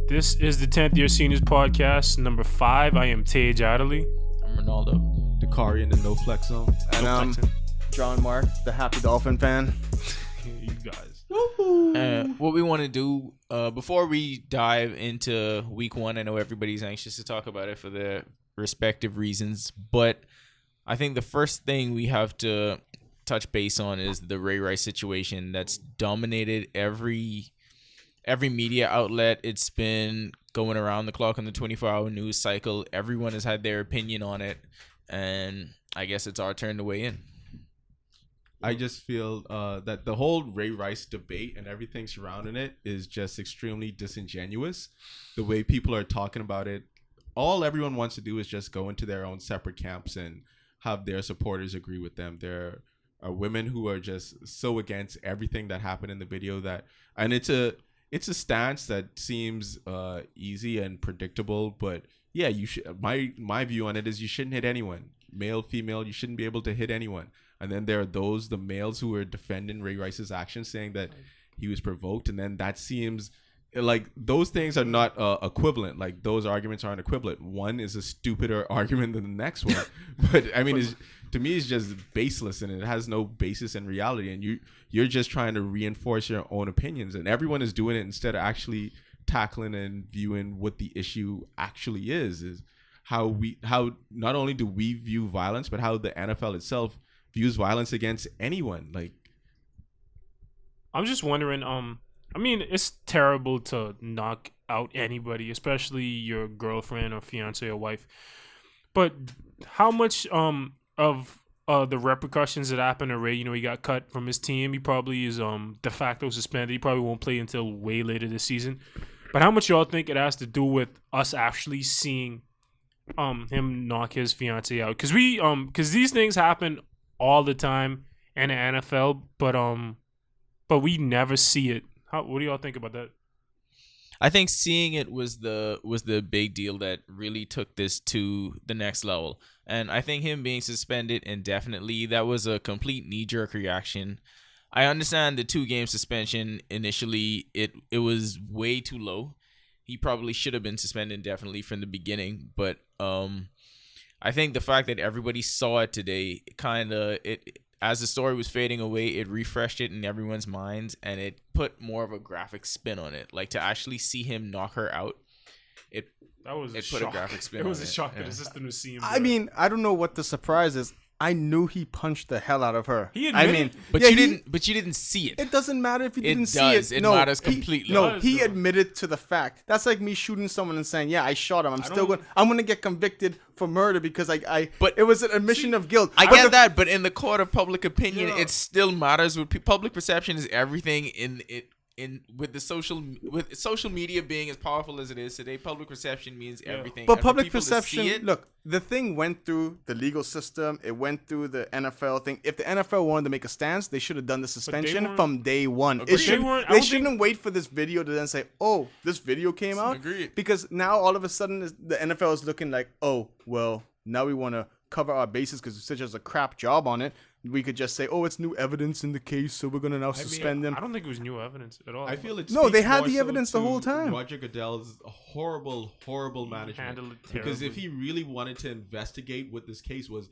This is the 10th Year Seniors Podcast, number 5. I am Tage Adderley. I'm Ronaldo. Dakari in the no flex zone. And John Mark, the Happy Dolphin fan. You guys. What we want to do before we dive into week 1, I know everybody's anxious to talk about it for their respective reasons, but I think the first thing we have to touch base on is the Ray Rice situation that's dominated every media outlet. It's been going around the clock on the 24-hour news cycle. Everyone has had their opinion on it, and I guess it's our turn to weigh in. I just feel that the whole Ray Rice debate and everything surrounding it is just extremely disingenuous. The way people are talking about it, all everyone wants to do is just go into their own separate camps and have their supporters agree with them. There are women who are just so against everything that happened in the video and it's a stance that seems easy and predictable, but yeah, you should. My view on it is you shouldn't hit anyone, male, female. You shouldn't be able to hit anyone. And then there are the males who are defending Ray Rice's actions, saying that he was provoked, and then that seems like those things are not equivalent. Like those arguments aren't equivalent. One is a stupider argument than the next one, but I mean, to me, it's just baseless and it has no basis in reality. And you're just trying to reinforce your own opinions, and everyone is doing it instead of actually tackling and viewing what the issue actually is how not only do we view violence, but how the NFL itself views violence against anyone. Like, I'm just wondering, I mean, it's terrible to knock out anybody, especially your girlfriend or fiance or wife. But how much of the repercussions that happened to Ray, he got cut from his team. He probably is de facto suspended. He probably won't play until way later this season. But how much y'all think it has to do with us actually seeing him knock his fiance out? Because these things happen all the time in the NFL, but we never see it. What do y'all think about that? I think seeing it was the big deal that really took this to the next level. And I think him being suspended indefinitely, that was a complete knee-jerk reaction. I understand the 2-game suspension initially, it was way too low. He probably should have been suspended indefinitely from the beginning, but I think the fact that everybody saw it today, as the story was fading away, it refreshed it in everyone's minds, and it put more of a graphic spin on it. Like, to actually see him knock her out, it put a graphic spin on it. It was a shock that his sister was seeing. I mean, I don't know what the surprise is. I knew he punched the hell out of her. He admitted, but you didn't see it. It doesn't matter if you didn't see it. It matters completely. He admitted to the fact. That's like me shooting someone and saying, "Yeah, I shot him. I'm going to get convicted for murder because But it was an admission of guilt." I get that, but in the court of public opinion, it still matters. Public perception is everything with social media being as powerful as it is today. Public perception means everything. But public perception, look, the thing went through the legal system. It went through the NFL thing. If the NFL wanted to make a stance, they should have done the suspension from day one. They shouldn't wait for this video to then say, "Oh, this video came out." Agreed. Because now all of a sudden the NFL is looking like, "Oh, well, now we want to cover our bases because such as a crap job on it. We could just say, oh, it's new evidence in the case, so we're going to now suspend them." I don't think it was new evidence at all. I feel it. No, they had the evidence the whole time. Roger Goodell's horrible management. Because if he really wanted to investigate what this case was,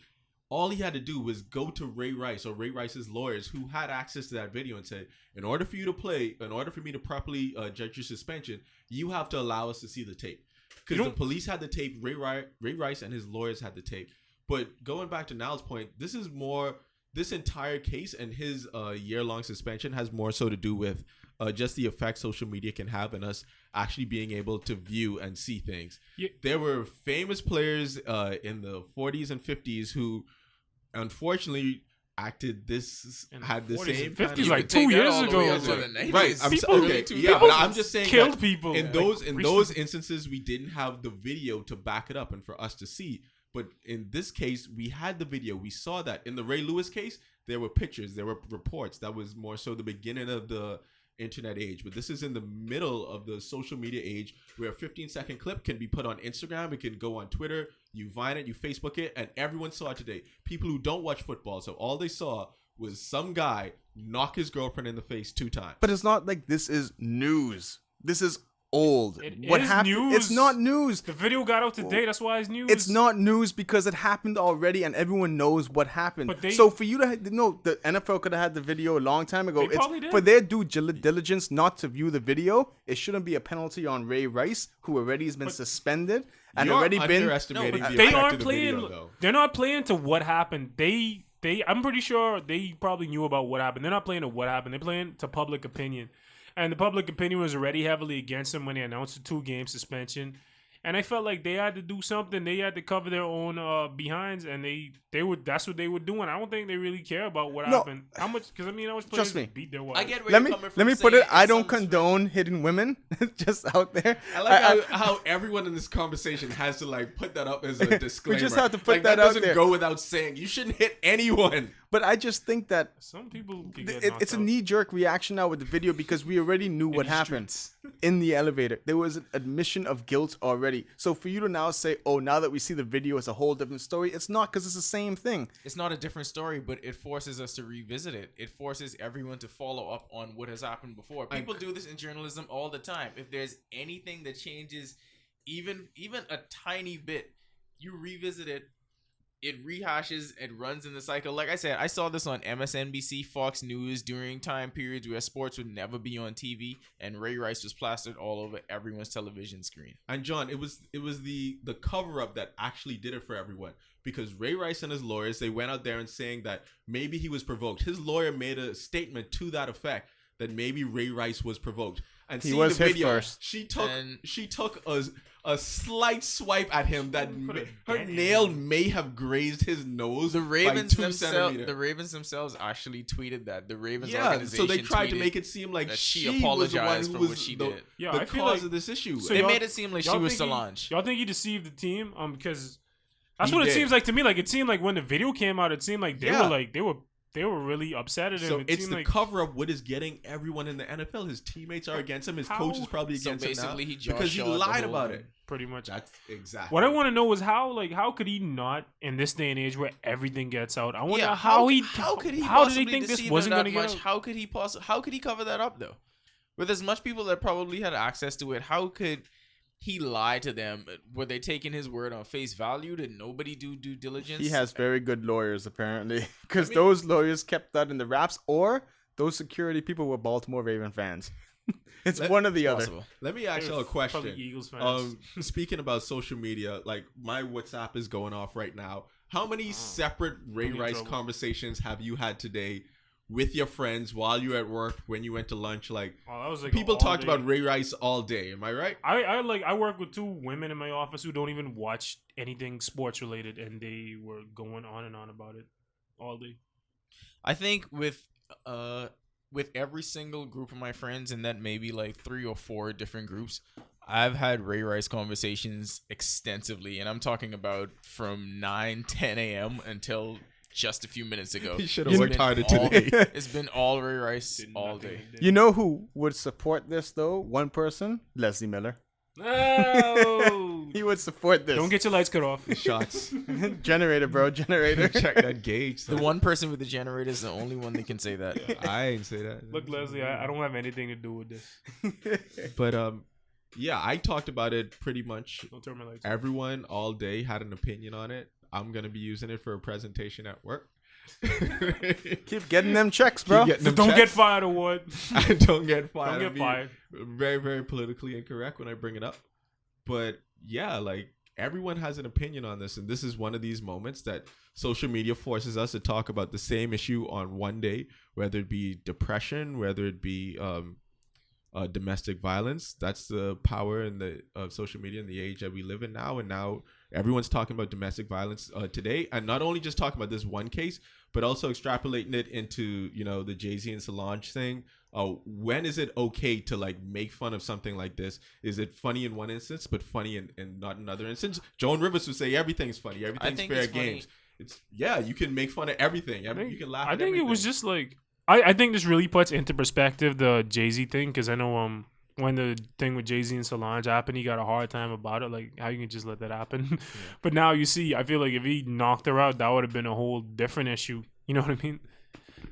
all he had to do was go to Ray Rice or Ray Rice's lawyers who had access to that video and say, in order for me to properly judge your suspension, you have to allow us to see the tape. Because the police had the tape, Ray Rice and his lawyers had the tape. But going back to Niall's point, this entire case and his year-long suspension has more so to do with just the effect social media can have on us actually being able to view and see things. Yeah. There were famous players in the 40s and 50s who, unfortunately, had the same 50s, like 2 years ago. Right. But I'm just saying killed people. In those instances, we didn't have the video to back it up and for us to see. But in this case, we had the video. We saw that. In the Ray Lewis case, there were pictures, there were reports. That was more so the beginning of the internet age. But this is in the middle of the social media age where a 15-second clip can be put on Instagram. It can go on Twitter. You Vine it, you Facebook it, and everyone saw it today. People who don't watch football, so all they saw was some guy knock his girlfriend in the face 2 times. But it's not like this is news. This is old. What happened? News. It's not news. The video got out today. That's why it's news. It's not news because it happened already and everyone knows what happened. So for you to know, the NFL could have had the video a long time ago. They probably did. For their due diligence not to view the video, it shouldn't be a penalty on Ray Rice, who already has been suspended and already been. They aren't playing. They're not playing to what happened. I'm pretty sure they probably knew about what happened. They're not playing to what happened. They're playing to public opinion. And the public opinion was already heavily against them when they announced the 2-game suspension. And I felt like they had to do something. They had to cover their own behinds, and they would. That's what they were doing. I don't think they really care about what happened. How much? Because I was players beat their wives. I get where let you're me coming from. Let me put it. I don't condone hitting women. Just out there. I like how everyone in this conversation has to like put that up as a disclaimer. We just have to put that out out there. Doesn't go without saying. You shouldn't hit anyone. But I just think that some people it's a knee-jerk reaction now with the video because we already knew what happened in the elevator. There was an admission of guilt already. So for you to now say, "Oh, now that we see the video, it's a whole different story," it's not, because it's the same thing. It's not a different story, but it forces us to revisit it. It forces everyone to follow up on what has happened before. People do this in journalism all the time. If there's anything that changes, even a tiny bit, you revisit it. It rehashes, it runs in the cycle. Like I said, I saw this on MSNBC, Fox News during time periods where sports would never be on TV, and Ray Rice was plastered all over everyone's television screen. And John, it was the cover up that actually did it for everyone, because Ray Rice and his lawyers, they went out there and saying that maybe he was provoked. His lawyer made a statement to that effect that maybe Ray Rice was provoked. And he was the video, hit first. She took a slight swipe at him that her nail may have grazed his nose. The Ravens by 2 centimeters. The Ravens themselves actually tweeted that. The Ravens so organization they tried to make it seem like she apologized for what she did. The cause of this issue. So they made it seem like she was Solange. Y'all think he deceived the team? Because that's what it seems like to me. Like, it seemed like when the video came out, it seemed like they were really upset at him. So it's the cover up what is getting everyone in the NFL. His teammates are against him. His coach is probably against him now because he lied about it. Pretty much. That's exactly. What I want to know is how could he not, in this day and age where everything gets out? I wonder how did they think this wasn't going to get out? How could he cover that up though? With as much people that probably had access to it, how could he lied to them? Were they taking his word on face value? Did nobody do due diligence? He has very good lawyers, apparently, because those lawyers kept that in the wraps, or those security people were Baltimore Raven fans. It's one or the other. Let me ask you a question. Eagles fans. Speaking about social media, like my WhatsApp is going off right now. How many separate Ray Rice conversations have you had today with your friends while you were at work, when you went to lunch? Like, that was like people talked about Ray Rice all day. Am I right? I work with 2 women in my office who don't even watch anything sports related, and they were going on and on about it all day. I think with every single group of my friends, and that maybe like 3 or 4 different groups, I've had Ray Rice conversations extensively, and I'm talking about from 9-10 a.m. until just a few minutes ago. He should have worked harder today. It's been all Ray Rice all day. You know who would support this though? One person, Leslie Miller. No, he would support this. Don't get your lights cut off. Shots. Generator, bro. Generator. Check that gauge. The one person with the generator is the only one that can say that. I ain't say that. Look, Leslie, I don't have anything to do with this. But yeah, I talked about it pretty much. Don't turn my lights Everyone all day had an opinion on it. I'm gonna be using it for a presentation at work. Keep getting them checks, bro. Don't get fired, Award. I don't get fired. Don't get fired. Very, very politically incorrect when I bring it up. But yeah, like everyone has an opinion on this, and this is one of these moments that social media forces us to talk about the same issue on one day, whether it be depression, whether it be domestic violence. That's the power in the of social media in the age that we live in now. And now everyone's talking about domestic violence today, and not only just talking about this one case, but also extrapolating it into, you know, the Jay-Z and Solange thing. When is it okay to like make fun of something like this? Is it funny in one instance, but funny in not another instance? Joan Rivers would say everything's funny, everything's fair games. It's you can make fun of everything. You can laugh. I think it was just like I think this really puts into perspective the Jay-Z thing, because I know when the thing with Jay-Z and Solange happened, he got a hard time about it, like how you can just let that happen. Yeah. But now you see, I feel like if he knocked her out, that would have been a whole different issue. You know what I mean?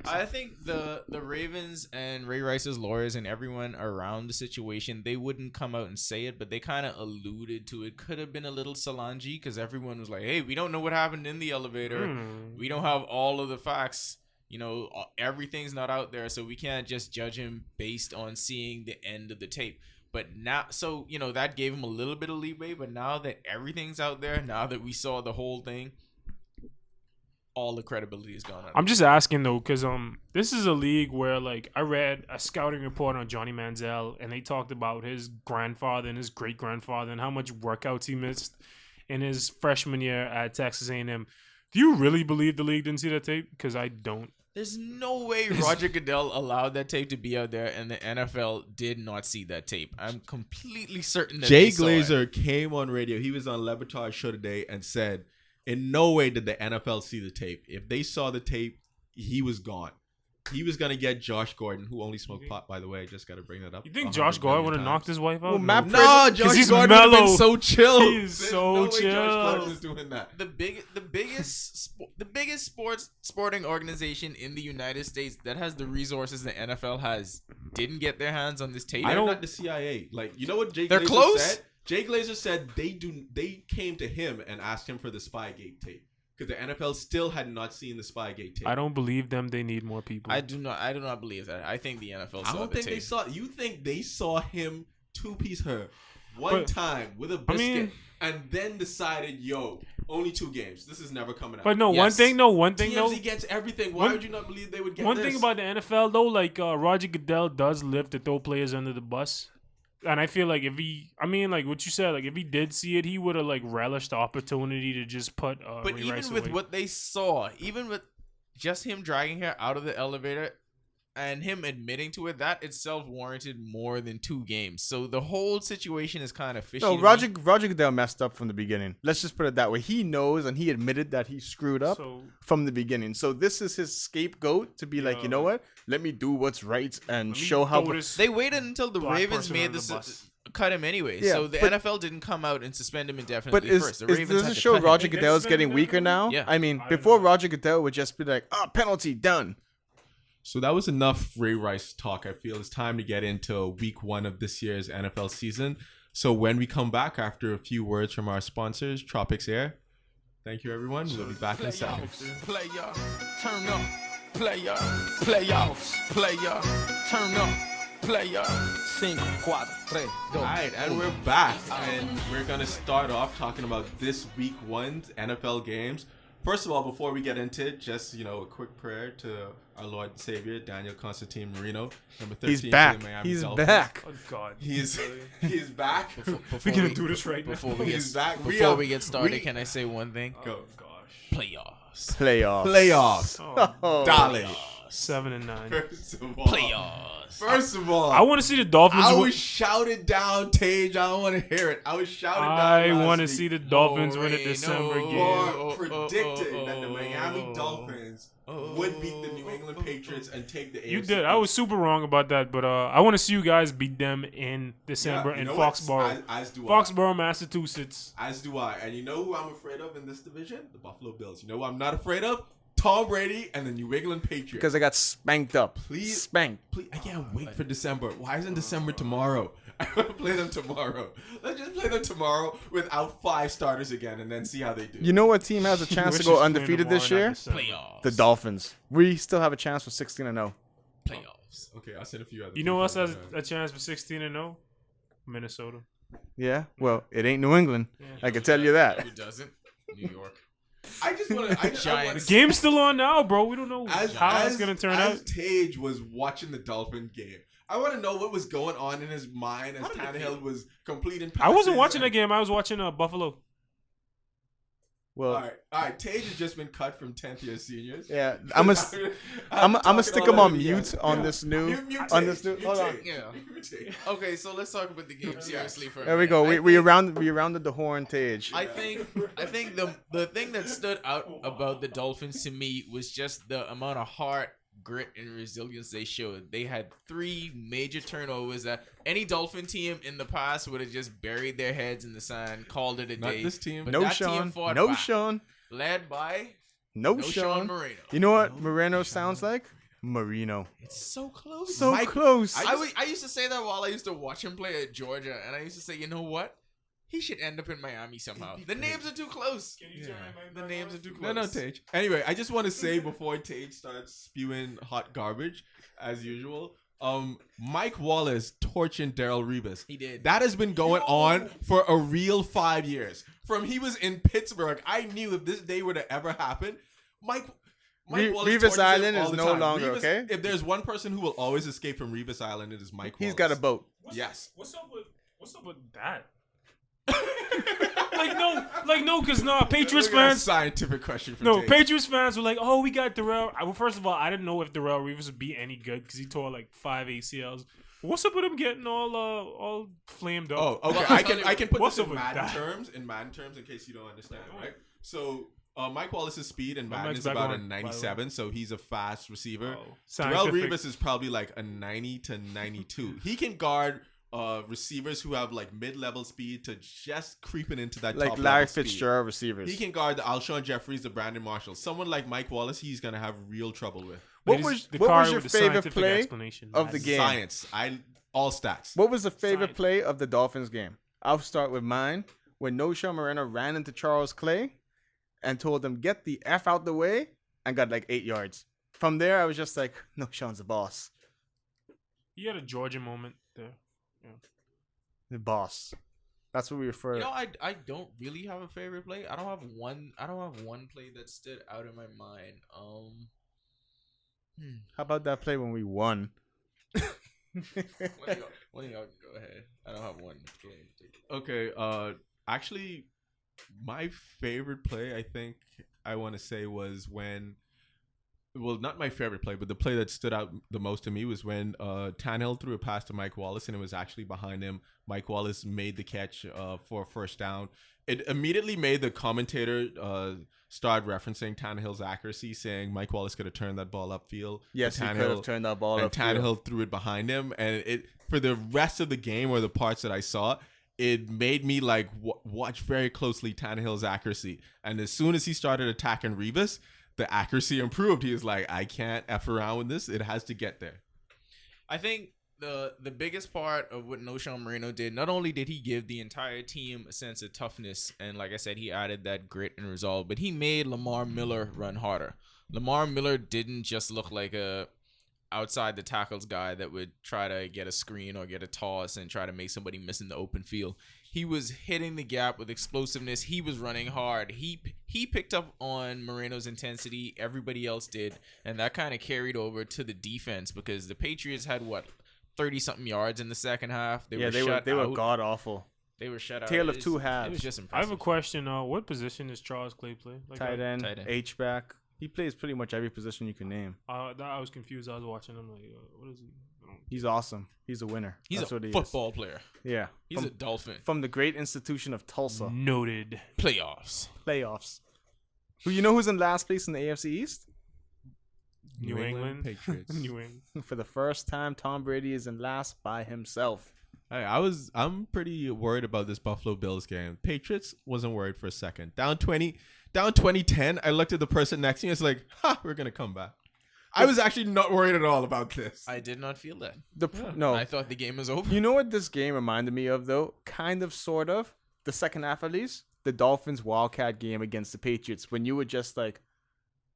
I think the Ravens and Ray Rice's lawyers and everyone around the situation, they wouldn't come out and say it, but they kind of alluded to it. Could have been a little Solange because everyone was like, hey, we don't know what happened in the elevator. We don't have all of the facts. You know, everything's not out there, so we can't just judge him based on seeing the end of the tape. But now, so, you know, that gave him a little bit of leeway. But now that everything's out there, now that we saw the whole thing, all the credibility is gone. I'm just asking, though, because this is a league where, like, I read a scouting report on Johnny Manziel, and they talked about his grandfather and his great-grandfather and how much workouts he missed in his freshman year at Texas A&M. Do you really believe the league didn't see that tape? Because I don't. There's no way Roger Goodell allowed that tape to be out there and the NFL did not see that tape. I'm completely certain that Jay Glazer came on radio. He was on Le Batard's show today and said, in no way did the NFL see the tape. If they saw the tape, he was gone. He was going to get Josh Gordon, who only smoked pot, by the way. Just got to bring that up. You think Josh Gordon would have knocked his wife out? Well, no, Josh Gordon would have been so chill. He's so chill. Josh Gordon is doing that. The biggest sporting organization in the United States that has the resources the NFL has didn't get their hands on this tape. I don't. Not the CIA. Like, you know what Jay They're Glazer close? said? Jay Glazer said they came to him and asked him for the Spygate tape. Because the NFL still had not seen the Spygate tape. I don't believe them. They need more people. I do not believe that. I think the NFL saw I don't the think tape. they saw. You think they saw him two-piece her one time with a biscuit and then decided, yo, only 2 games. This is never coming out. But no, one thing though. TMZ gets everything. Why would you not believe they would get one this? thing about the NFL though, like Roger Goodell does live to throw players under the bus. And I feel like if like what you said, like if he did see it, he would have like relished the opportunity to just put. But Ray even Rice with away. what they saw, even with just him dragging her out of the elevator and him admitting to it, that itself warranted more than 2 games. So the whole situation is kind of fishy. No, Roger Goodell messed up from the beginning. Let's just put it that way. He knows and he admitted that he screwed up from the beginning. So this is his scapegoat to be like, you know what? Let me do what's right and show how. They waited until the Ravens made this. Cut him anyway. Yeah, so the NFL didn't come out and suspend him indefinitely first. The Ravens does it show Roger Goodell is getting weaker now? Yeah. I mean, before Roger Goodell would just be like, penalty, done. So that was enough Ray Rice talk. I feel it's time to get into week 1 of this year's NFL season. So when we come back after a few words from our sponsors, Tropics Air. Thank you, everyone. We'll be back in a second. Play y'all, turn up. Play y'all, playoffs. Play y'all, turn up. Play y'all. 5, 4, 3, 2. All right, and we're back, and we're gonna start off talking about this week 1's NFL games. First of all, before we get into it, just a quick prayer to our Lord and Savior Daniel Constantine Marino, number 13. He's back. For the Miami He's Dolphins. back. Oh God, He's back. We're gonna do this right now. Before we He's back. Before we get started, can I say one thing? Go. Gosh, Playoffs. Playoffs. Oh, Dolly. 7 and 9. First of all. Playoffs. First of all, I want to see the Dolphins. I was shouted down, Tage. I don't want to hear it. I was shouted down. I want to see the Dolphins win a December game. For predicting that the Miami Dolphins would beat the New England Patriots and take the AFC. You did. I was super wrong about that, but I want to see you guys beat them in December in Foxborough. As do Foxborough, Massachusetts. As do I. And you know who I'm afraid of in this division? The Buffalo Bills. You know who I'm not afraid of? Tom Brady and the New England Patriots. Because I got spanked up. Please. Spanked. Please, I can't wait for December. Why isn't December tomorrow? I want to play them tomorrow. Let's just play them tomorrow without 5 starters again and then see how they do. You know what team has a chance to go undefeated this year? Playoffs. The Dolphins. We still have a chance for 16-0. Playoffs. Okay, I'll send a few other You know who else people. has a chance for 16-0? Minnesota. Yeah? Well, it ain't New England. I can tell you that. Who doesn't? New York. I just want to. Giants. The game's still on now, bro. We don't know how it's gonna turn as out. Tage was watching the Dolphin game, I want to know what was going on in his mind as Tannehill was completing passes. I wasn't watching that game. I was watching Buffalo. Well, All right. Tage has just been cut from 10th year seniors. yeah, I'm gonna stick him on mute on this new. On this new. Hold on. Yeah. Okay, so let's talk about the game seriously for a There we minute. go. We rounded the horn, Tage. I think the thing that stood out about the Dolphins to me was just the amount of heart, grit, and resilience they showed. They had 3 major turnovers that any Dolphin team in the past would have just buried their heads in the sand, called it a Not day. this team. But No that team Sean. fought No back, Sean. led by No Sean Sean. Moreno. You know what Moreno sounds like? Marino. It's so close. So close. I used to say that while I used to watch him play at Georgia, and I used to say, you know what? He should end up in Miami somehow. The names are too close. The names are too close. No, Tage. Anyway, I just want to say before Tage starts spewing hot garbage, as usual, Mike Wallace torching Darrell Rebus. He did. That has been going on for a real 5 years. From he was in Pittsburgh, I knew if this day were to ever happen, Mike Wallace Rebus Island is no time. longer Rebus, okay. If there's one person who will always escape from Rebus Island, it is Mike Wallace. He's got a boat. Yes. What's up with that? no, because Patriots Look at that fans. scientific question. From No, Tage. Patriots fans were like, "Oh, we got Darrell." Well, first of all, I didn't know if Darrell Reeves would be any good because he tore like 5 ACLs. What's up with him getting all flamed up? Oh, okay. Well, I can put what's this up in with Madden that? terms. In Madden terms, in case you don't understand, right? So Mike Wallace's speed in My Madden mic's is back about on, a by the way. 97, so he's a fast receiver. Oh, Darrell scientific. Rebus is probably like a 90 to 92. He can guard receivers who have like mid-level speed to just creeping into that Like top Larry level speed. Fitzgerald receivers. He can guard the Alshon Jeffries, the Brandon Marshall. Someone like Mike Wallace, he's gonna have real trouble with. What Ladies, was the car your with the favorite scientific play explanation. of the game? Science. All stats. What was the favorite Science. play of the Dolphins game? I'll start with mine. When No Sean Moreno ran into Charles Clay and told him, get the F out the way, and got like 8 yards. From there, I was just like, No Sean's the boss. You had a Georgia moment there. The boss. That's what we refer You to. know, I don't really have a favorite play. I don't have one play that stood out in my mind. How about that play when we won? One of y'all can go ahead. I don't have one play. Okay, actually, my favorite play, I think I want to say was when, well, not my favorite play, but the play that stood out the most to me was when Tannehill threw a pass to Mike Wallace and it was actually behind him. Mike Wallace made the catch for a first down. It immediately made the commentator start referencing Tannehill's accuracy, saying Mike Wallace could have turned that ball upfield. Yes, he Tannehill- could have turned that ball and up. Tannehill threw it behind him, and it for the rest of the game or the parts that I saw, it made me like watch very closely Tannehill's accuracy. And as soon as he started attacking Rebus, the accuracy improved. He was like, I can't F around with this. It has to get there. I think the biggest part of what No Sean Moreno did, not only did he give the entire team a sense of toughness, and like I said, he added that grit and resolve, but he made Lamar Miller run harder. Lamar Miller didn't just look like a outside the tackles guy that would try to get a screen or get a toss and try to make somebody miss in the open field. He was hitting the gap with explosiveness. He was running hard. He picked up on Moreno's intensity. Everybody else did, and that kind of carried over to the defense because the Patriots had 30-something yards in the second half. They were god awful. They were shut out. Tale of It was- two halves. It was just I impressive. have a question. What position does Charles Clay play? Like, Tight end, tight end. H-back. He plays pretty much every position you can name. I was confused. I was watching him like, what is he? I don't- He's awesome. He's a winner. He's That's a what he football player. is. Yeah. He's from, a Dolphin. from the great institution of Tulsa. Noted. Playoffs. Playoffs. Who you know who's in last place in the AFC East? New England. Patriots. New England. For the first time, Tom Brady is in last by himself. Hey, I'm pretty worried about this Buffalo Bills game. Patriots wasn't worried for a second. Down 2010, I looked at the person next to me. It's like, we're gonna come back. I was actually not worried at all about this. I did not feel that. No, I thought the game was over. you know what this game reminded me of though? Kind of, sort of. The second half at least. The Dolphins Wildcat game against the Patriots. When you were just like,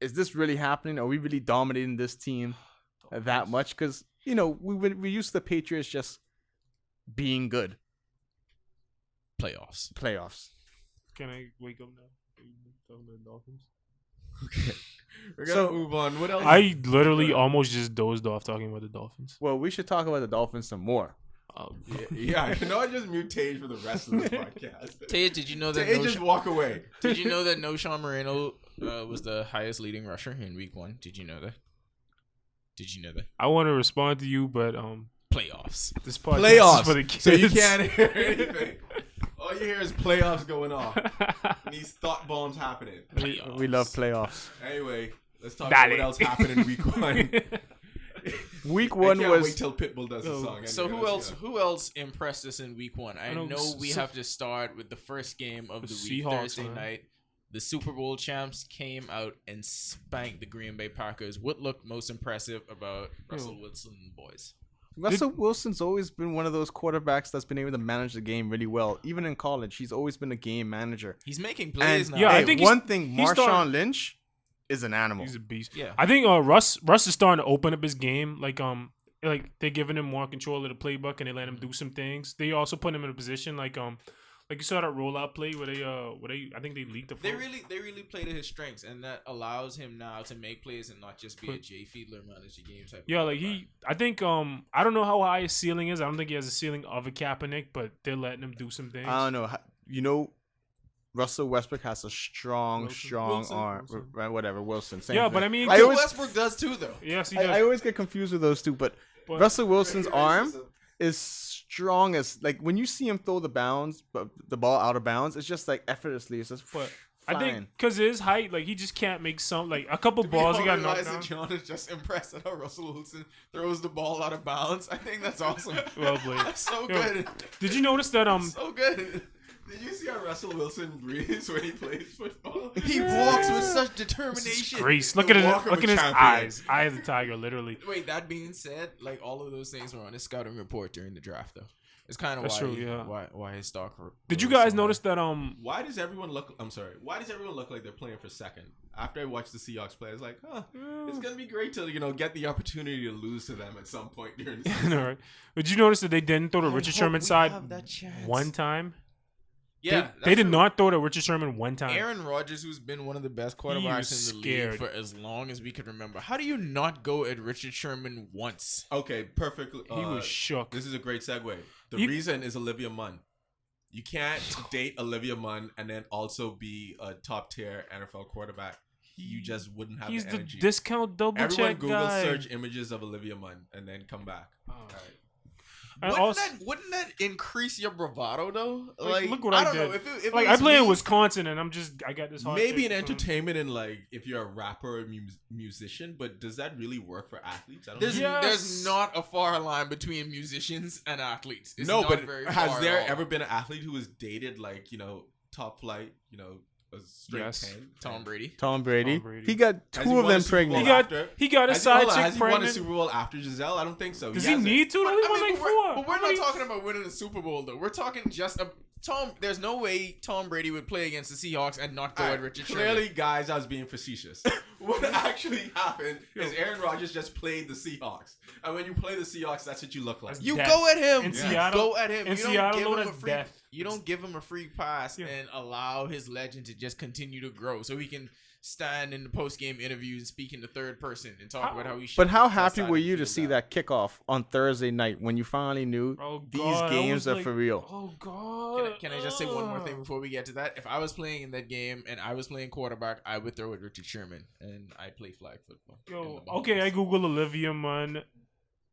is this really happening? Are we really dominating this team that much? Because, we used to the Patriots just being good. Playoffs. Playoffs. Can I wake up now? Talking about Dolphins. Okay, we're gonna move on. What else? I literally almost just dozed off talking about the Dolphins. Well, we should talk about the Dolphins some more. yeah, you know, I just mute Tage for the rest of the podcast. Tay, did you know that? Tage just walk away. Did you know that No Sean Moreno was the highest leading rusher in Week 1? Did you know that? Did you know that? I want to respond to you, but Playoffs. this podcast is Playoffs. for the kids. So you can't hear anything. All you hear is playoffs going on. And these thought bombs happening. We love playoffs. Anyway, let's talk about what else happened in week 1. Week I one can't was wait till Pitbull does the song. So Anyway, who let's else? go. Who else impressed us in Week 1? I know, know we so- have to start with the first game of the week, Seahawks, Thursday man. night. the Super Bowl champs came out and spanked the Green Bay Packers. What looked most impressive about Russell Wilson and the boys? Russell Wilson's always been one of those quarterbacks that's been able to manage the game really well. Even in college, he's always been a game manager. He's making plays now. Yeah, I hey, think one thing, Marshawn Lynch is an animal. He's a beast. Yeah. I think Russ is starting to open up his game. Like they're giving him more control of the playbook and they let him do some things. They also put him in a position like you saw that rollout play where they I think they leaked the They really play to his strengths, and that allows him now to make plays and not just be a Jay Fiedler manage the game type. Yeah, like I think I don't know how high his ceiling is. I don't think he has a ceiling of a Kaepernick, but they're letting him do some things. I don't know. You know, Russell Westbrook has a strong arm. Wilson. Right, whatever, Wilson. Same Yeah, thing. but I mean, Westbrook does too, though. yes, he does. I always get confused with those two, but Russell Wilson's arm is strong as like when you see him throw the ball out of bounds, it's just like effortlessly. It's just But fine. I think because his height, like he just can't make some like a couple balls he got knocked down. John is just impressed at how Russell Wilson throws the ball out of bounds. I think that's awesome. Well played. That's so Yo, good. Did you notice that So good. Did you see how Russell Wilson breathes when he plays football? He walks with such determination. Grace? Look at his walk of a his champion. eyes. Eye of the tiger, literally. Wait, that being said, like all of those things were on his scouting report during the draft, though. It's kind of That's why, true, yeah. why his stock. Did you rose guys so notice high. that Why does everyone look? I'm sorry. Why does everyone look like they're playing for second? After I watched the Seahawks play, I was like, it's gonna be great to get the opportunity to lose to them at some point during the season. All right. Did you notice that they didn't throw to Richard Sherman side one time? Yeah, They did not throw to Richard Sherman one time. Aaron Rodgers, who's been one of the best was quarterbacks in the league scared. for as long as we can remember. How do you not go at Richard Sherman once? Okay, perfectly. He was shook. This is a great segue. The He- reason is Olivia Munn. You can't date Olivia Munn and then also be a top tier NFL quarterback. You just wouldn't have He's the the energy. discount double Everyone check Google guy. search images of Olivia Munn and then come back. All right. And Wouldn't that increase your bravado though? Like, look what I I don't did. know if it like was I play in me- Wisconsin, and I got this. hard Maybe chick, an entertainment and like if you're a rapper or musician, but does that really work for athletes? I don't know. There's not a far line between musicians and athletes. It's No, not but very has far there at all. ever been an athlete who has dated like top flight, a straight Yes. 10? Tom Brady? Tom Brady. Tom Brady. He got Has he two of won a them Super Bowl pregnant. after? He got a Has side has chick he won a pregnant. Super Bowl after Giselle? I don't think so. Does he hasn't. need to? He only won like four. But we're not talking about winning the Super Bowl though. We're talking just Tom. There's no way Tom Brady would play against the Seahawks and not go All at right, Richard clearly, Sherman. guys, I was being facetious. What actually happened is Aaron Rodgers just played the Seahawks, and when you play the Seahawks, that's what you look like. You Death. go at him. In You Seattle- go at him. in You don't Seattle, give him that's a free. death. You don't give him a free pass Yeah. and allow his legend to just continue to grow, so he can stand in the post game interviews and speak in the third person and talk about how he. But how should happy decide were to you to feel see that. that kickoff on Thursday night when you finally knew Oh, these God, I games was are like, for real? Oh God! Can I just say one more thing before we get to that? If I was playing in that game and I was playing quarterback, I would throw at Richard Sherman, and I play flag football. in Yo, the Bahamas. okay, I Google Olivia Munn.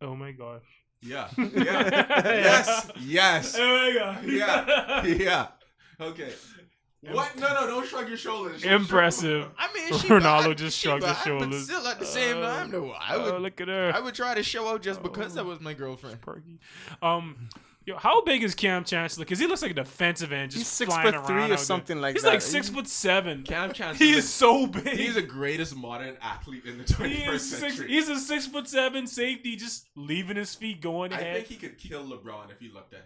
Oh my gosh! Yeah, yes, yes, Oh my gosh! yeah. Okay. What? No, don't shrug your shoulders. Impressive. I mean, she Ronaldo bad, just she shrugged his bad, shoulders. But still, at the same time, though, I would look at her. I would try to show out just because that was my girlfriend. Perky. Yo, how big is Cam Chancellor? Because he looks like a defensive end, just He's flying 6'3" around or out there. something like He's that. like 6'7". Cam Chancellor. He is so big. He's the greatest modern athlete in the He 21st is century. he's a 6'7" safety, just leaving his feet going I ahead. think he could kill LeBron if he looked at him.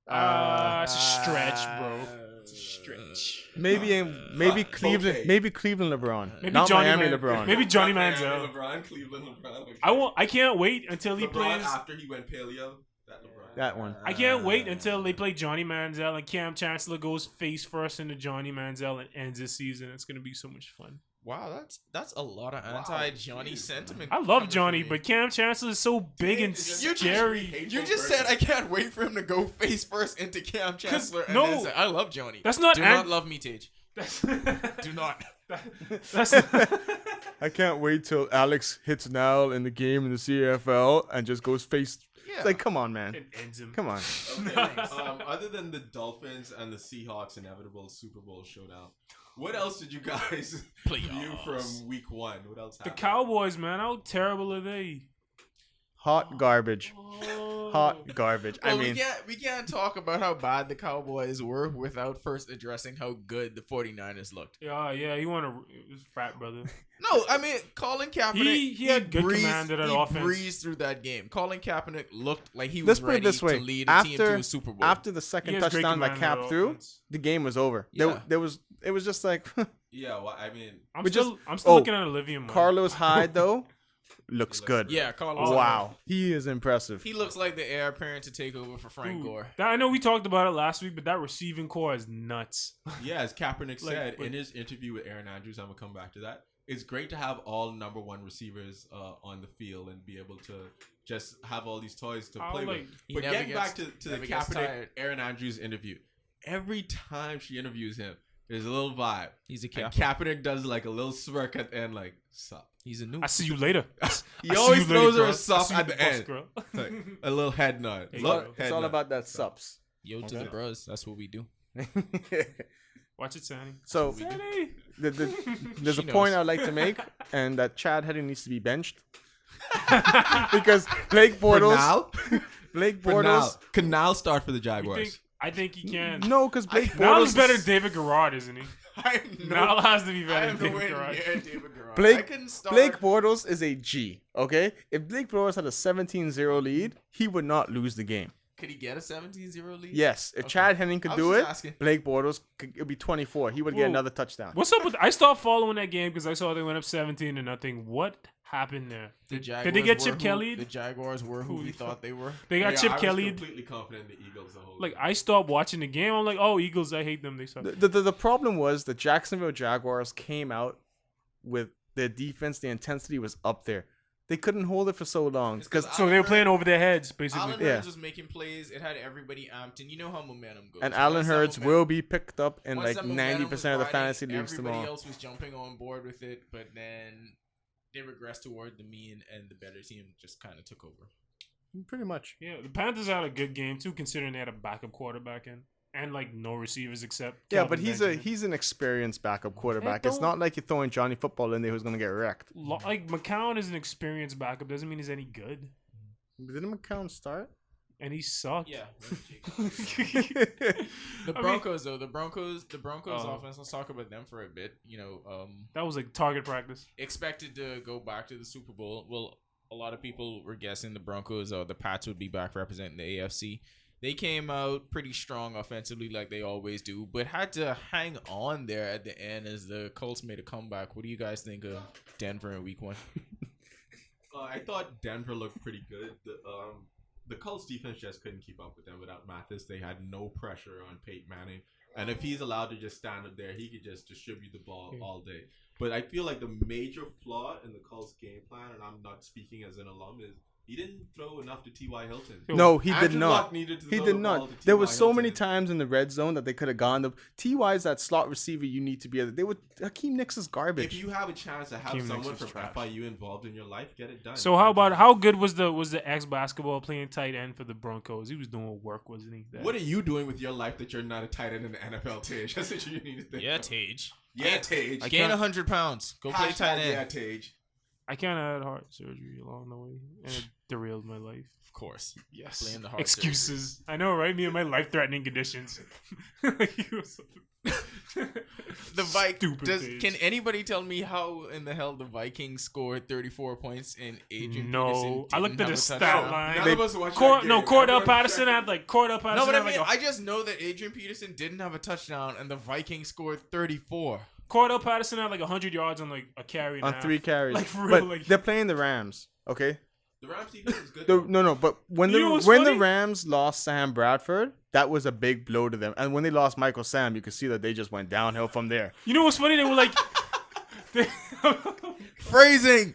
It's a stretch, bro. It's a stretch. Maybe Cleveland, okay. maybe Cleveland LeBron, Maybe not Johnny Miami Man- LeBron. Maybe Johnny Miami Manziel. LeBron, Cleveland LeBron. Okay. I can't wait until he LeBron plays. after he went paleo. That LeBron. That one. I can't wait until they play Johnny Manziel and Cam Chancellor goes face first into Johnny Manziel and ends this season. It's gonna be so much fun. Wow, that's a lot of anti-Johnny sentiment. I love coming Johnny, from you. but Cam Chancellor is so big and You just- scary. You just said I can't wait for him to go face first into Cam Chancellor and no, then say, I love Johnny. that's not Do an- not love me, Tage. Do not. That's I can't wait till Alex hits Nile in the game in the CFL and just goes face. Yeah. Like, come on, man. it ends him. Come on. Okay, other than the Dolphins and the Seahawks inevitable Super Bowl showdown, what else did you guys view from week one? What else The happened? Cowboys, man, how terrible are they? Hot garbage. Oh, hot garbage. Well, I mean, we can't talk about how bad the Cowboys were without first addressing how good the 49ers looked. Yeah, he won a fat brother. No, I mean Colin Kaepernick. He had good command of that he offense. breezed through that game. Colin Kaepernick looked like he let's was put it ready this way: to lead a team to a Super Bowl. after the He second has great touchdown that command of Cap the threw, offense. the game was over. Yeah. It was just like Yeah, well, I mean, I'm We still just- looking at Olivia Munn. Carlos Hyde though looks good. Yeah, Carlos. Wow, he is impressive. He looks like the heir apparent to take over for Frank Dude, Gore. I know we talked about it last week, but that receiving core is nuts. yeah, as Kaepernick Like, said but- in his interview with Aaron Andrews, I'm gonna come back to that. It's great to have all number one receivers on the field and be able to just have all these toys to How, play like, with. he But never getting back to the never gets Kaepernick tired. Aaron Andrews interview, every time she interviews him, there's a little vibe. He's a And Kaepernick. Kaepernick does like a little smirk at the end, like sup. He's a new. I see you later. He I see always you later, throws her girl. a sup I see you at the bus, end. girl. Like, a little head nod. Hey, Look, girl. It's head all nod. about that sups. Yo to Okay. the bros. That's what we do. Watch it, Sandy. So Sandy. there's a She point knows. I'd like to make, and that Chad Henne needs to be benched because Blake For Bortles. now, Blake for now, Bortles. can now start for the You Jaguars. think, I think he can. No, because Blake Now's Bortles. better is- than David Garrard, isn't he? I Nowell has to be I better am than David nowhere Garrard. near David Garrard. I Blake couldn't start. Blake Bortles is a G. Okay, if Blake Bortles had a 17-0 lead, he would not lose the game. Could he get a 17-0 lead? Yes, if Okay. Chad Henning could I was do just it, asking. Blake Bortles could it'd be 24. He would get Whoa. another touchdown. What's up with? I stopped following that game because I saw they went up 17-0. What happened there? The Did Jaguars they get were Chip who- Kelly? The Jaguars were who Who we we thought they were. They got Chip I was Kelly. completely confident in the Eagles the whole Like game. I stopped watching the game. I'm like, oh, Eagles, I hate them. They suck. The problem was the Jacksonville Jaguars came out with their defense. The intensity was up there. They couldn't hold it for so long It's because 'cause So they were playing over their heads, basically. Allen Yeah. Hurts was making plays. It had everybody amped, and you know how momentum goes. and Allen Once that Hurts momentum- will be picked up in once like that momentum 90% of the was fantasy riding, leagues everybody tomorrow. else was jumping on board with it, but then they regressed toward the mean, and the better team just kind of took over. Pretty much. Yeah, the Panthers had a good game too, considering they had a backup quarterback in and like no receivers except. Yeah, Kelvin but he's Benjamin. an experienced backup quarterback. It's don't- not like you're throwing Johnny Football in there who's gonna get wrecked. Like McCown is an experienced backup. Doesn't mean he's any good, Didn't McCown start? and he sucked. Yeah. I The mean- Broncos, though, the Broncos Oh. offense. Let's talk about them for a bit. You know, That was like target practice. expected to go back to the Super Bowl. Well, a lot of people were guessing the Broncos or the Pats would be back representing the AFC. They came out pretty strong offensively, like they always do, but had to hang on there at the end as the Colts made a comeback. What do you guys think of Denver in Week 1? I thought Denver looked pretty good. The Colts defense just couldn't keep up with them without Mathis. They had no pressure on Peyton Manning. And if he's allowed to just stand up there, he could just distribute the ball all day. But I feel like the major flaw in the Colts game plan, and I'm not speaking as an alum, is he didn't throw enough to T.Y. Hilton. No, he did Andrew not. Luck needed to He throw did the ball not. to There T.Y. was so many Hilton. times in the red zone that they could have gone. The Ty is that slot receiver you need to be. They would. Hakeem Nicks is garbage. If you have a chance to have Hakeem someone Nicks from is trash. FIU involved in your life, get it done. So how good was the ex basketball playing tight end for the Broncos? He was doing work, wasn't he? What are you doing with your life that you're not a tight end in the NFL, Tage? That's what you need to think. Yeah, about. Tage. Yeah, Tage. Gain 100 pounds. Go play Hashtag tight end. Yeah, Tage. I kind of had heart surgery along the way, and it derailed my life. Of course. Yes. Blame the heart Excuses. I know, right? Me and my life-threatening conditions. The Stupid Vikings. Tage. Can anybody tell me how in the hell the Vikings scored 34 points in Adrian No, Peterson I looked didn't at have the a stat touchdown? line. None of us watched Cor- that no, game. Cordell Everyone Patterson checked had like Cordell Patterson. No, but I had mean, like a, I just know that Adrian Peterson didn't have a touchdown, and the Vikings scored 34. Cordell Patterson had like 100 yards on like a carry and a on half. 3 carries. Like, for real, but like- they're playing the Rams. Okay. The Rams defense is good. The, though. no, but when You know the what's when the funny? Rams lost Sam Bradford, that was a big blow to them. And when they lost Michael Sam, you could see that they just went downhill from there. You know what's funny? They were like, they, Phrasing.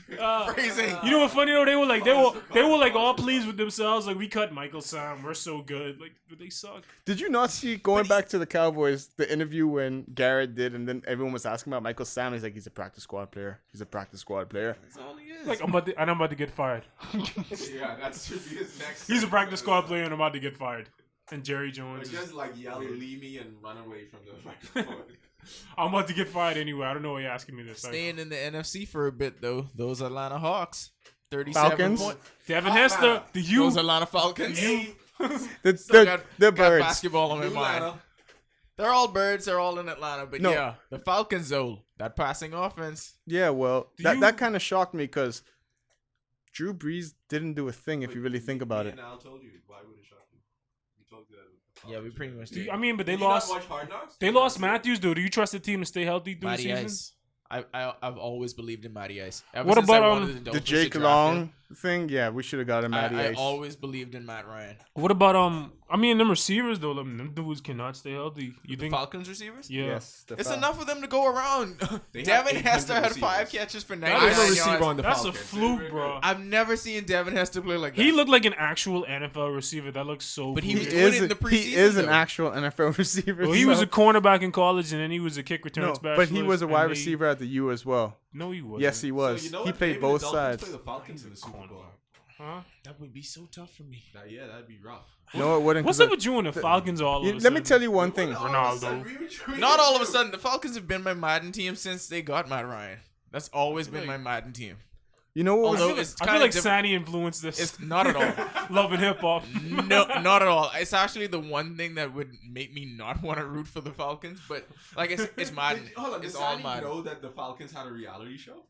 Phrasing. You know what's funny though? They were like all pleased with themselves. Like we cut Michael Sam, we're so good. Like, but they suck. Did you not see going back to the Cowboys the interview when Garrett did, and then everyone was asking about Michael Sam? He's like, he's a practice squad player. He's a practice squad player. That's all he is. Like I'm about to get fired. Yeah, that should be his next. He's a practice squad player and I'm about to get fired. And Jerry Jones. Like, Is, just like yell, leave me and run away from the microphone. I'm about to get fired anyway. I don't know why you're asking me this. Like, Staying in the NFC for a bit, though. Those Atlanta Hawks. 37 Falcons? points. Devin Hester, the U. Those Atlanta Falcons. The got birds. basketball on my mind. They're all birds. They're all in Atlanta. But No. yeah, the Falcons, though, that passing offense. Yeah, well, Do that, you- that kind of shocked me because Drew Brees didn't do a thing if you really think about it. Al told you. Why would it shock you? We told you that. Yeah, we pretty much Do you- did. I mean, but they Did you not lost. watch Hard Knocks? They lost Matthews, though. Do you trust the team to stay healthy through the Matty season? Ice. I've always believed in Matty Ice. Ever What since I about, wanted the Dolphins to Jake draft Long him, thing, yeah, we should have got him Matty I Ice. always believed in Matt Ryan. What about I mean, them receivers though, them dudes cannot stay healthy. You The think? Falcons receivers? Yeah. Yes, the It's Fal- enough for them to go around. They have Devin 800 Hester had receivers. 5 catches for That 99 is I'm a a receiver yards. on the That's a Falcons. fluke, bro. I've never seen Devin Hester play like that. He looked like an actual NFL receiver. That looks so. But he fluke. was doing it in the he is preseason, an though. actual NFL receiver. Well, he was so- a cornerback in college, and then he was a kick return no, specialist. but he was a and wide they- receiver at the U as well. No, he wasn't. Yes, he was. So you know He what? played Maybe both the Dolphins sides. play the Falcons in the Super Bowl. Huh? That would be so tough for me. Yeah, that'd be rough. No, it wouldn't. What's 'cause up with you and the Falcons all of a let me sudden? tell you one thing. Ronaldo. Not all of a sudden. The Falcons have been my Madden team since they got Matt Ryan. That's always been my Madden team. You know what? Although was, it's I feel kinda like different. Sandy influenced this. It's not at all. Love and hip hop. No, not at all. It's actually the one thing that would make me not want to root for the Falcons. But like, it's Madden. Hold on, It's does all Sandy Madden. know that the Falcons had a reality show?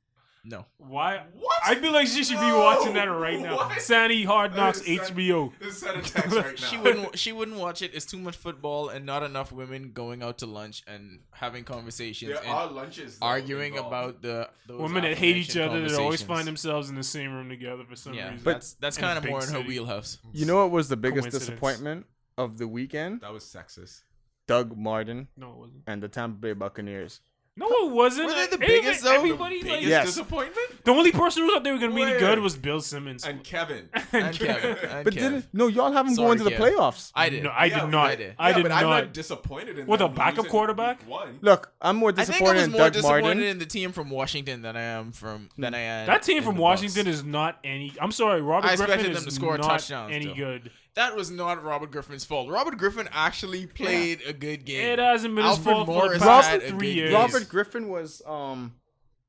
No. Why? What? I feel like she should be No. watching that right now. What? Sandy Hard Knocks Sandy- HBO. Just send a text right now. She wouldn't watch it. It's too much football and not enough women going out to lunch and having conversations There and are lunches. though, arguing involved. about those Women that hate each aforementioned other that always conversations. find themselves in the same room together for some Yeah, reason. that's in kind a of big more in her city. wheelhouse. you know what was the biggest Coincidence. disappointment of the weekend? That was sexist. Doug Martin No, it wasn't. and the Tampa Bay Buccaneers. No, it wasn't. Were they the Even biggest, though? Everybody, The like, biggest Yes. disappointment? the only person who thought they were gonna be any Where? good was Bill Simmons. And Kevin. And Kevin. And But Kev. didn't no y'all have them Sorry, going to the Kev. playoffs? I did. No, I Yeah, did not. I did. I did but not. I'm not disappointed in With them a backup losing quarterback? week one. Look, I'm more I think I disappointed was in more Doug disappointed Martin. in the team from Washington than I am than I am. That team in from the Washington Bucks. is not any. I'm sorry, Robert I Griffin expected is them to score not touchdowns, any though. good. That was not Robert Griffin's fault. Robert Griffin actually played a good game. It hasn't been his Alfred fault for Morris the had past a 3 good years. game. Robert Griffin was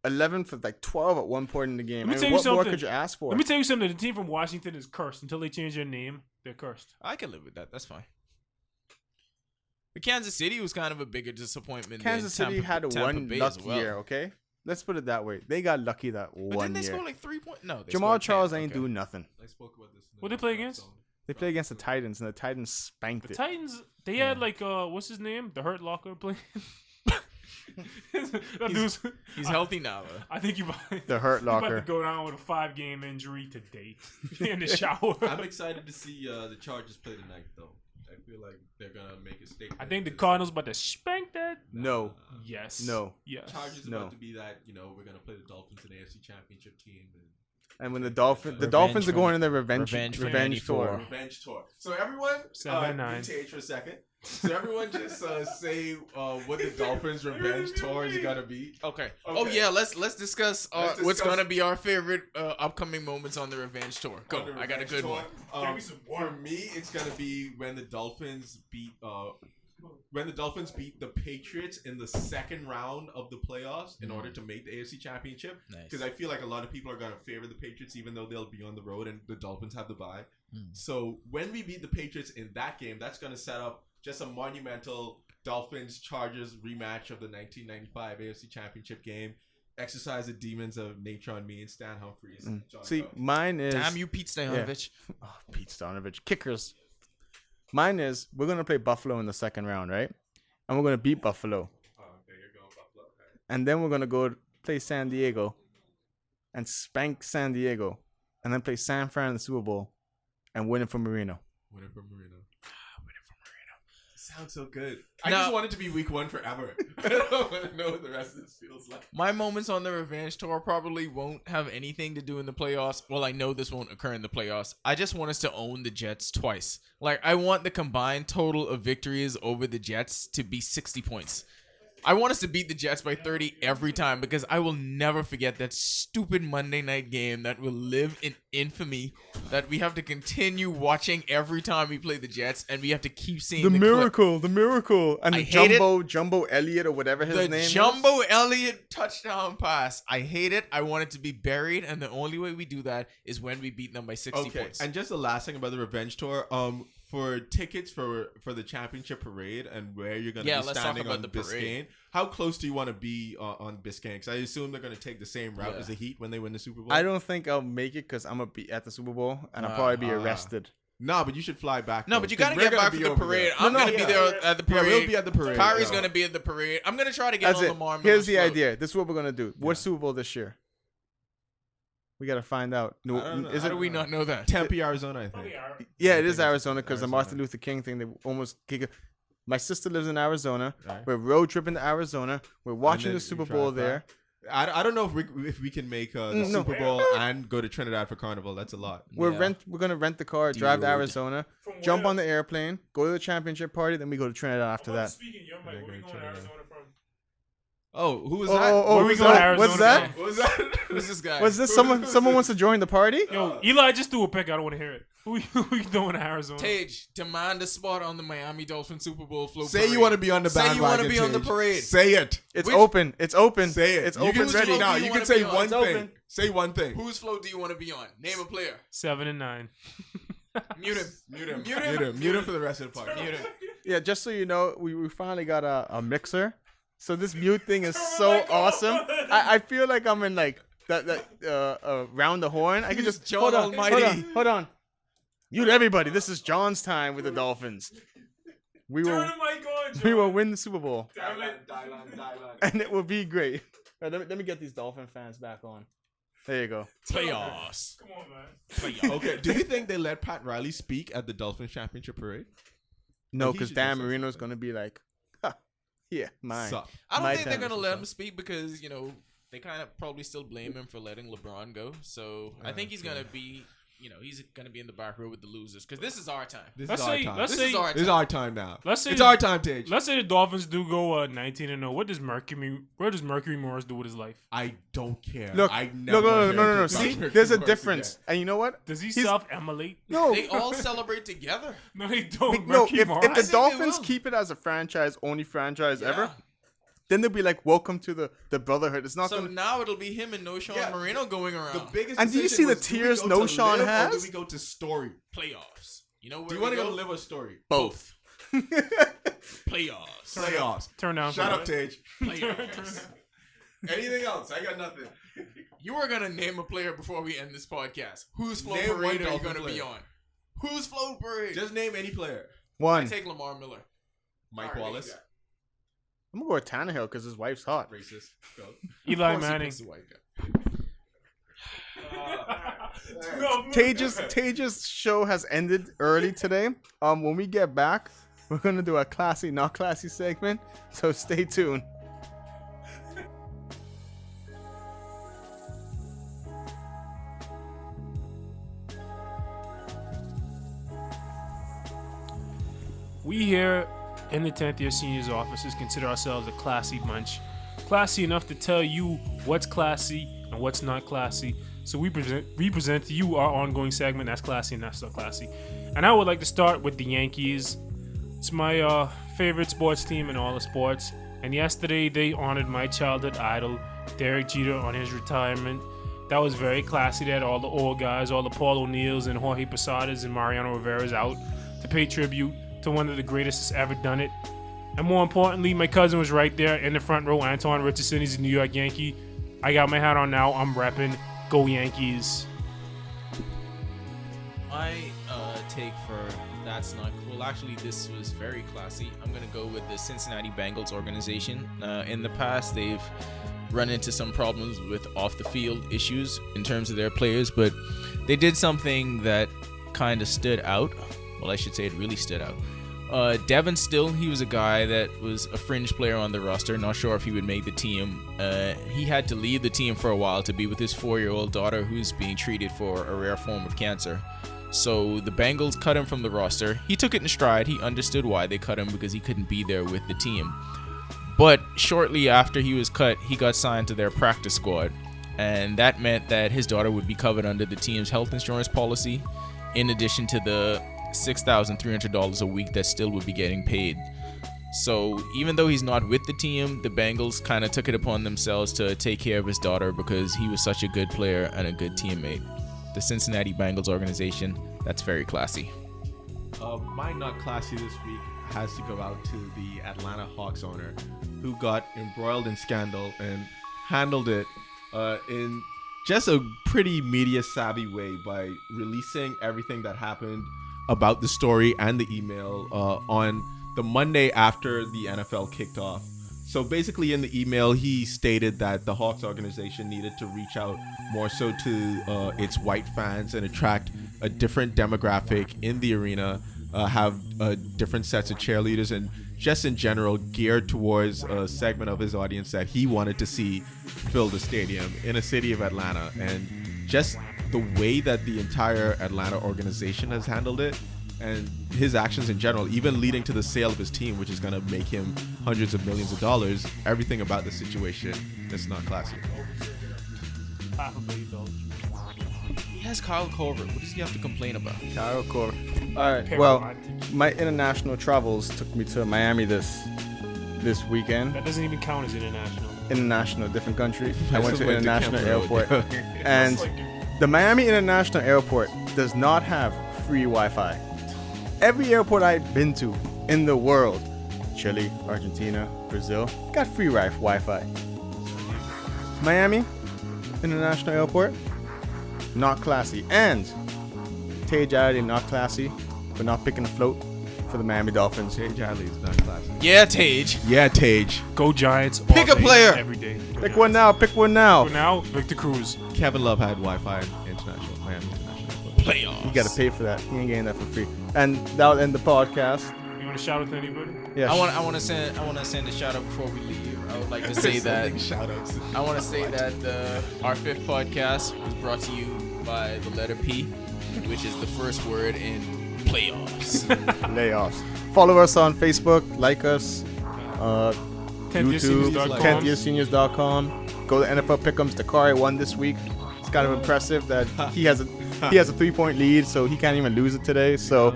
11 for like 12 at one point in the game. Let me I tell mean, you what more something. could you ask for? Let me tell you something. The team from Washington is cursed. Until they change their name, they're cursed. I can live with that. That's fine. But Kansas City was kind of a bigger disappointment. Kansas than City had a Tampa one Bay lucky as well. year, okay? Let's put it that way. They got lucky that But one didn't they year. score like 3 points? No, they Jamal scored 10. Charles ain't Okay. doing nothing. I spoke about this. Who they play against? They play against the Titans, and the Titans spanked The it. Titans, they had like what's his name? The Hurt Locker playing. That dude's- He's healthy now, though. I think you might. The Hurt you about Locker. to go down with a 5-game injury today in the shower. I'm excited to see the Chargers play tonight, though. I feel like they're gonna make a statement. I think the This- Cardinals about to spank that. No. Yes. No. Yes. Chargers No. about to be that. We're gonna play the Dolphins in the AFC Championship team. And when the Revenge Dolphins are from- going in their revenge Revenge from revenge 94. tour. Revenge tour. So everyone, 7-9. BTH for a second. So everyone just say what the Dolphins revenge tour is gonna be. Okay. Okay. Oh yeah, let's discuss, Let's what's discuss- gonna be our favorite upcoming moments on the Revenge Tour. Go. On the I got a revenge good tour. one. Give me some For me, it's gonna be when the Dolphins beat the Patriots in the second round of the playoffs in order to make the AFC Championship. Nice. Because I feel like a lot of people are gonna favor the Patriots, even though they'll be on the road and the Dolphins have the bye. So when we beat the Patriots in that game, that's gonna set up just a monumental Dolphins Chargers rematch of the 1995 AFC Championship game. Exercise the demons of nature on me and Stan Humphries. John See, Cox. mine is Damn you, Pete Stoyanovich. Oh, Pete Stoyanovich. Kickers. Mine is we're gonna play Buffalo in the second round, right? And we're gonna beat Buffalo. Oh, okay, you're going Buffalo. Okay. And then we're gonna go play San Diego and spank San Diego. And then play San Fran in the Super Bowl and win it for Marino. Winner from Marino. Sounds so good. I Now- just want it to be week one forever. I don't want to know what the rest of this feels like. My moments on the Revenge Tour probably won't have anything to do in the playoffs. Well, I know this won't occur in the playoffs. I just want us to own the Jets twice. Like, I want the combined total of victories over the Jets to be 60 points. I want us to beat the Jets by 30 every time because I will never forget that stupid Monday night game that will live in infamy that we have to continue watching every time we play the Jets, and we have to keep seeing the clip. miracle, and I the hate Jumbo Elliott or whatever his name is. The Jumbo Elliott touchdown pass. I hate it. I want it to be buried, and the only way we do that is when we beat them by 60 points. And just the last thing about the revenge tour, for tickets for the championship parade and where you're gonna be standing on Biscayne, how close do you want to be on Biscayne? Because I assume they're gonna take the same route as the Heat when they win the Super Bowl. I don't think I'll make it because I'm gonna be at the Super Bowl and I'll probably be arrested. No, but you should fly back. No, but you gotta get back for the parade. I'm gonna be there at the parade. Yeah, we'll be at the parade. Kyrie's gonna be at the parade. I'm gonna try to get on Lamar. Here's the idea. This is what we're gonna do. What's Super Bowl this year? We gotta find out. No, how do we not know that? Tempe, Arizona, I think. Yeah, it is Arizona because the Martin Luther King thing. They almost kick it. My sister lives in Arizona. Right. We're road tripping to Arizona. We're watching the Super Bowl there. I don't know if we can make the Super Bowl and go to Trinidad for Carnival. That's a lot. We're gonna rent the car, drive to Arizona, jump on the airplane, go to the championship party, then we go to Trinidad after that. Speaking of your mic, where we going to Arizona from? Oh, who was that? Where we going to Arizona? What's that? What was that? Who's this guy? Was this someone wants to join the party? Yo, Eli just threw a pick. I don't want to hear it. Who you doing to Arizona? Tage, demand a spot on the Miami Dolphin Super Bowl float Say parade. you want to be on the bandwagon. Say you want to be Tage. on the parade. Say it. It's open. It's open. Say it. It's You open. can Ready. now. you You wanna can say be on? one It's thing. open. Say one thing. Whose float do you want to be on? Name a player. 7 and 9. Mute him. Mute him. Mute him for the rest of the podcast. Mute him. Yeah, just so you know, we finally got a mixer. So this mute thing is so awesome. I feel like I'm in like that round the horn. I can just John hold on, Almighty. Hold on. Mute everybody. This is John's time with the Dolphins. We will win the Super Bowl. And it will be great. Right, let me get these Dolphin fans back on. There you go. Playoffs. Come on, man. Playoffs. Okay. Do you think they let Pat Riley speak at the Dolphins Championship Parade? No, He because should Dan do Marino's something. going to be like, yeah, mine. Suck. I My don't think they're time gonna is let up. him speak because they kind of probably still blame him for letting LeBron go. So I think he's gonna be, he's gonna be in the back row with the losers because this is our time. This Let's is our say- time. let's This say- is our time. This is our time now. Let's say It's our time, Tage. Let's say the Dolphins do go 19 and 0. What does Mercury Morris do with his life? I don't care. Look, I never no. See, there's a difference. And you know what? Does he He's- self-immolate? No. They all celebrate together. No, they don't. No, Mercury if Morris. the think they Dolphins will. keep it as a franchise, only franchise ever, Yeah. then they'll be like, welcome to the brotherhood. It's not So going to... now it'll be him and Noshawn Yeah. Marino going around. The biggest And do you decision see the was, do we tears go to Noshawn live or has? do we go to story? Playoffs. You know where Do you we want to go? go live a story? Both. Playoffs. Playoffs. Turn down. Shut for up, that. Tage. Playoffs. Anything else? I got nothing. You were gonna name a player before we end this podcast. Whose float Name one parade are you Dolphin gonna be player. on? Whose float parade? Just name any player. I One. take Lamar Miller. Mike Alright, Wallace. there you I'm going to go with Tannehill because his wife's hot. Racist. Go. Eli Of course he Manning. picks the white guy. Tage's show has ended early today. When we get back, we're going to do a classy, not classy segment. So stay tuned. We here in the 10th year seniors offices consider ourselves a classy bunch. Classy enough to tell you what's classy and what's not classy. So we present to you our ongoing segment that's classy and that's not classy. And I would like to start with the Yankees. It's my favorite sports team in all the sports. And yesterday they honored my childhood idol, Derek Jeter, on his retirement. That was very classy. They had all the old guys, all the Paul O'Neills and Jorge Posadas and Mariano Rivera's out to pay tribute to one of the greatest that's ever done it. And more importantly, my cousin was right there in the front row, Antoine Richardson. He's a New York Yankee. I got my hat on now. I'm repping. Go Yankees. My take for that's not cool. Actually, this was very classy. I'm gonna go with the Cincinnati Bengals organization. In the past, they've run into some problems with off the field issues in terms of their players, but they did something that kind of stood out. Well, I should say it really stood out. Devin Still, he was a guy that was a fringe player on the roster. Not sure if he would make the team. He had to leave the team for a while to be with his 4-year-old daughter who's being treated for a rare form of cancer. So the Bengals cut him from the roster. He took it in stride. He understood why they cut him because he couldn't be there with the team. But shortly after he was cut, he got signed to their practice squad. And that meant that his daughter would be covered under the team's health insurance policy, in addition to the $6,300 a week that still would be getting paid. So even though he's not with the team, the Bengals kind of took it upon themselves to take care of his daughter because he was such a good player and a good teammate. The Cincinnati Bengals organization, that's very classy. My not classy this week has to go out to the Atlanta Hawks owner, who got embroiled in scandal and handled it in just a pretty media savvy way by releasing everything that happened about the story and the email on the Monday after the NFL kicked off. So basically in the email, he stated that the Hawks organization needed to reach out more so to its white fans and attract a different demographic in the arena, have different sets of cheerleaders, and just in general geared towards a segment of his audience that he wanted to see fill the stadium in a city of Atlanta. And just the way that the entire Atlanta organization has handled it, and his actions in general, even leading to the sale of his team, which is going to make him hundreds of millions of dollars, everything about the situation is not classy. He has Kyle Korver. What does he have to complain about? Kyle Korver. All right. Well, my international travels took me to Miami this weekend. That doesn't even count as international. International, different country. I went to went to International Camp Road. Airport. And the Miami International Airport does not have free Wi-Fi. Every airport I've been to in the world, Chile, Argentina, Brazil, got free Wi-Fi. Miami International Airport, not classy. And Tage Addy, not classy for not picking a float for the Miami Dolphins. Tage Addy is not classy. Yeah, Tage. Yeah, Tage. Go Giants. Pick a player. Every day. Pick one now. Pick one now. For now, Victor Cruz. Kevin Love had Wi-Fi in Miami International Airport. Playoffs. You gotta pay for that. You ain't getting that for free. And that'll end the podcast. You want to shout out to anybody? Yeah. I want to send a shout out before we leave. I would like to say that Shout outs. I want to say that our fifth podcast was brought to you by the letter P, which is the first word in playoffs. Layoffs. Follow us on Facebook. Like us. YouTube. TenthYearSeniors.com. 10thyearseniors.com. Go to NFL Pick'ems. Dakari won this week. It's kind of impressive that he has a 3-point lead, so he can't even lose it today. So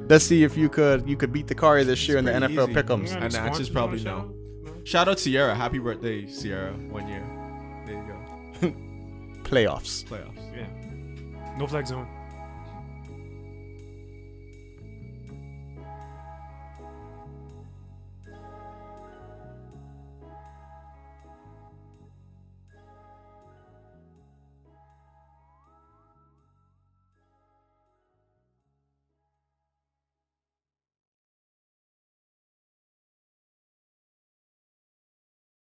let's see if you could beat Dakari this year in the pretty NFL easy. Pick'ems. And the answer is probably no. Shout out Sierra. Happy birthday, Sierra. 1 year. There you go. Playoffs. Playoffs. Yeah. No flag zone.